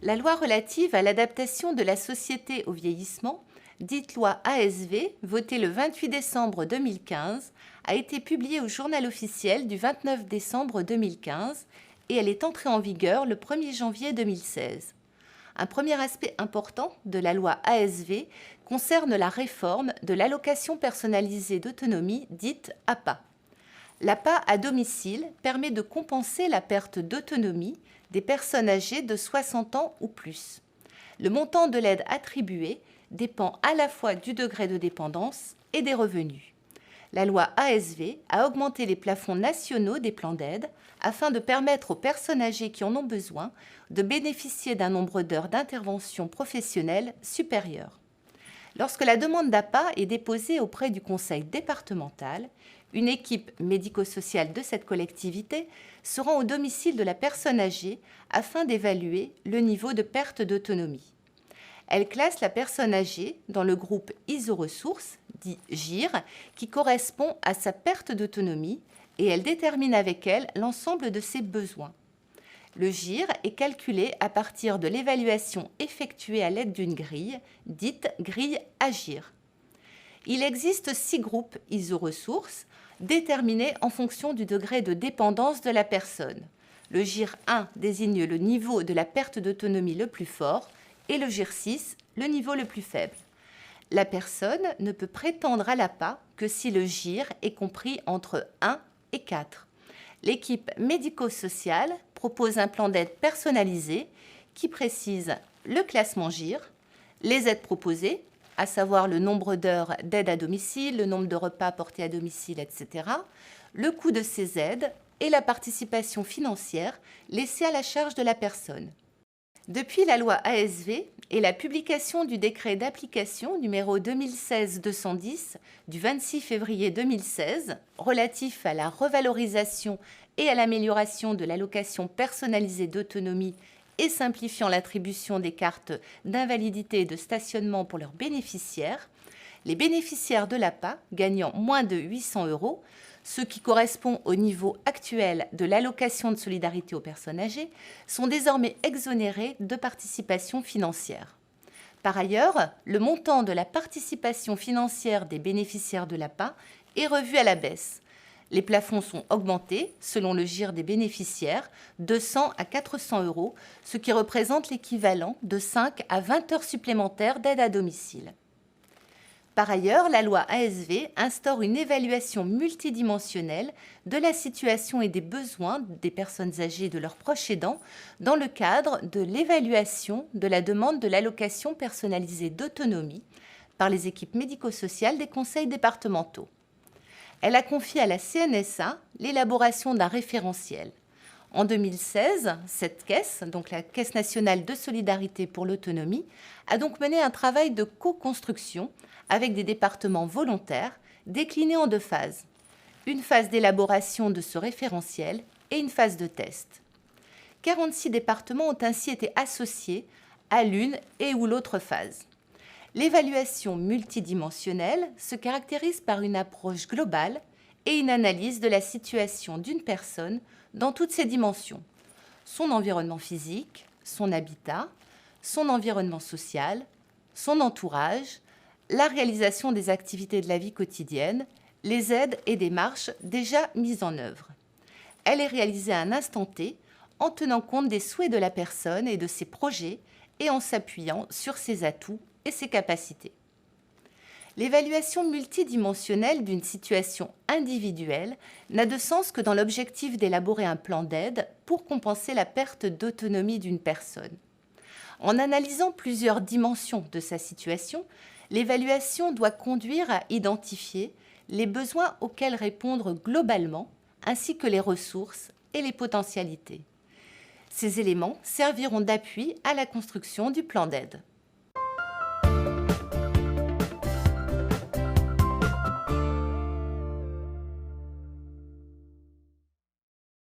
La loi relative à l'adaptation de la société au vieillissement, dite loi ASV, votée le 28 décembre 2015, a été publiée au Journal officiel du 29 décembre 2015 et elle est entrée en vigueur le 1er janvier 2016. Un premier aspect important de la loi ASV concerne la réforme de l'allocation personnalisée d'autonomie, dite APA. L'APA à domicile permet de compenser la perte d'autonomie des personnes âgées de 60 ans ou plus. Le montant de l'aide attribuée dépend à la fois du degré de dépendance et des revenus. La loi ASV a augmenté les plafonds nationaux des plans d'aide afin de permettre aux personnes âgées qui en ont besoin de bénéficier d'un nombre d'heures d'intervention professionnelle supérieur. Lorsque la demande d'APA est déposée auprès du conseil départemental, une équipe médico-sociale de cette collectivité se rend au domicile de la personne âgée afin d'évaluer le niveau de perte d'autonomie. Elle classe la personne âgée dans le groupe iso-ressources, dit GIR, qui correspond à sa perte d'autonomie et elle détermine avec elle l'ensemble de ses besoins. Le GIR est calculé à partir de l'évaluation effectuée à l'aide d'une grille, dite grille AGIR. Il existe 6 groupes iso-ressources déterminés en fonction du degré de dépendance de la personne. Le GIR 1 désigne le niveau de la perte d'autonomie le plus fort et le GIR 6 le niveau le plus faible. La personne ne peut prétendre à l'APA que si le GIR est compris entre 1 et 4. L'équipe médico-sociale propose un plan d'aide personnalisé qui précise le classement GIR, les aides proposées, à savoir le nombre d'heures d'aide à domicile, le nombre de repas portés à domicile, etc., le coût de ces aides et la participation financière laissée à la charge de la personne. Depuis la loi ASV et la publication du décret d'application numéro 2016-210 du 26 février 2016 relatif à la revalorisation et à l'amélioration de l'allocation personnalisée d'autonomie et simplifiant l'attribution des cartes d'invalidité et de stationnement pour leurs bénéficiaires, les bénéficiaires de l'APA gagnant moins de 800 €, ce qui correspond au niveau actuel de l'allocation de solidarité aux personnes âgées, sont désormais exonérés de participation financière. Par ailleurs, le montant de la participation financière des bénéficiaires de l'APA est revu à la baisse. Les plafonds sont augmentés, selon le GIR des bénéficiaires, de 100 à 400 €, ce qui représente l'équivalent de 5 à 20 heures supplémentaires d'aide à domicile. Par ailleurs, la loi ASV instaure une évaluation multidimensionnelle de la situation et des besoins des personnes âgées et de leurs proches aidants dans le cadre de l'évaluation de la demande de l'allocation personnalisée d'autonomie par les équipes médico-sociales des conseils départementaux. Elle a confié à la CNSA l'élaboration d'un référentiel. En 2016, cette caisse, donc la Caisse nationale de solidarité pour l'autonomie, a donc mené un travail de co-construction avec des départements volontaires déclinés en 2 phases. Une phase d'élaboration de ce référentiel et une phase de test. 46 départements ont ainsi été associés à l'une et ou l'autre phase. L'évaluation multidimensionnelle se caractérise par une approche globale et une analyse de la situation d'une personne dans toutes ses dimensions. Son environnement physique, son habitat, son environnement social, son entourage, la réalisation des activités de la vie quotidienne, les aides et démarches déjà mises en œuvre. Elle est réalisée à un instant T en tenant compte des souhaits de la personne et de ses projets et en s'appuyant sur ses atouts et ses capacités. L'évaluation multidimensionnelle d'une situation individuelle n'a de sens que dans l'objectif d'élaborer un plan d'aide pour compenser la perte d'autonomie d'une personne. En analysant plusieurs dimensions de sa situation, l'évaluation doit conduire à identifier les besoins auxquels répondre globalement, ainsi que les ressources et les potentialités. Ces éléments serviront d'appui à la construction du plan d'aide.